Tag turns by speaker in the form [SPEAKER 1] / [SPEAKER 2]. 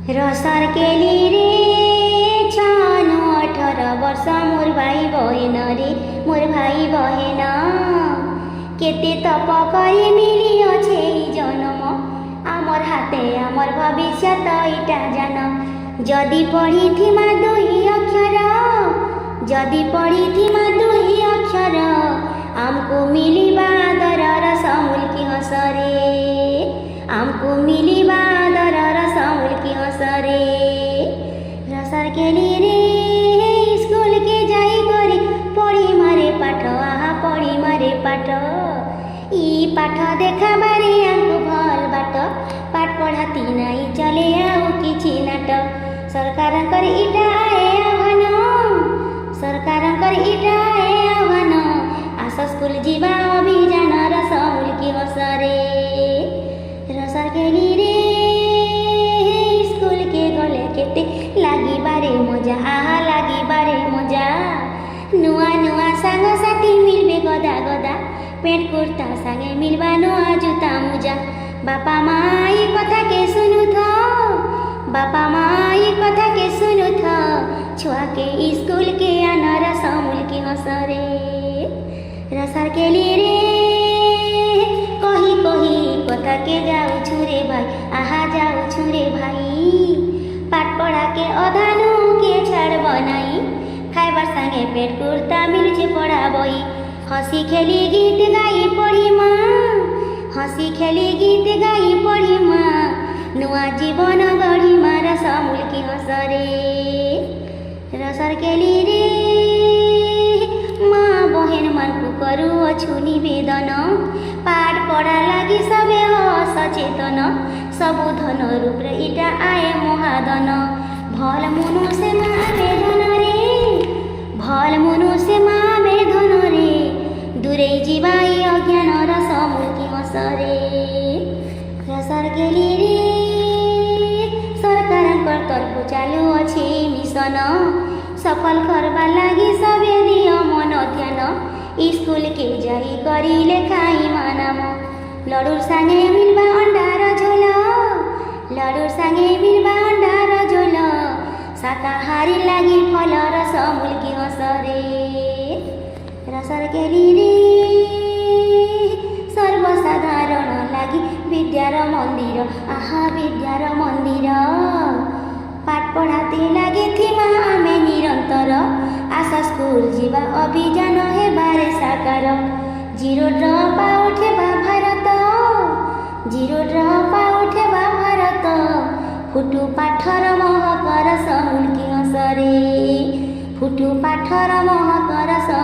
[SPEAKER 1] रसर केली रे 18 वर्ष मोर भाई बहन रे मोर भाई बहन केते तप करी मिली अछे जन्म आमर हाते आमर भविष्य इटा जान जदि पढ़ी थिमा दुई अक्षर जदि पढ़ी थिमा दुई अक्षर आमको मिलिबा दरर समूल की हसरे आमको मिलिबा दरर समूल की हसरे रसर केली रे स्कूल के जाई करी पढ़ी मारे पाठ आहा पढ़ी मारे पाठ ई पाठ देखा बारे आमको भल बाट पाठ पढ़ाती नहीं चले आउ किछि नाट सरकार कर इटा आह्वान सरकार कर इटा आह्वान आस स्कूल जीवा अभियान रसमूल की हसरे रसर केली रे स्कूल के गले केते लागी बारे मजा आहा लागी बारे मजा नुआ नुआ सांग साथी मिलबे गदा गदा पेट कुर्ता सांगे मिलबा नुआ जूता मुजा बापा माई कथा के सुनु था बापा माई कथा के सुनु था छुआ के स्कूल के आना रसमूल की हसरे रसर केली रे कही कही कथा के जाऊ छुरे भाई आहा जाऊ छुरे भाई पाठ पढ़ा के अधानु के छाड़ बनाई खाइबार संगे पेट कुर्ता मिलुचे पढ़ा बई हसी खेली गीत गाई पढ़ी माँ हसी खेली गीत गाई पढ़ी माँ नुआ जीवन गढ़ी माँ रसमूल की हसरे रसर केली रे माँ बहन मानकु करू अछु निवेदन पाठ पढ़ा लागी सबे हो सचेतन सबु धन रूप रे इटा आए महाधन भल मुनु से माँ धन रे भल मुनु से माँ धन रे दूरे जीवाई अज्ञान रसमूल की हसरे रसर केली रे सरकार तरफ चालू अच्छे मिशन सफल करवा लगी सबे दियो मन ध्यान स्कूल के जाई करी लेखाई मानाम लडुर सांगे मिलबा अंडार झोल लडुर सांगे मिलबा अंडार झोल शाकाहारी लागी फल रसमूल की हसरे रसर केली रे सर्वसाधारण लागी विद्यार मंदिर आहा विद्यार मंदिर पाठ पढ़ाते लागे थिमा आमे निरंतर आशा स्कूल जीवा अभियान हे बारे साकार जीरो ड्रप आउट हेबा भारत जीरो ड्रप आउट हेबा भारत फुटु पाठर महक रसमूल की हसरे फुटु पाठर महक रसमूल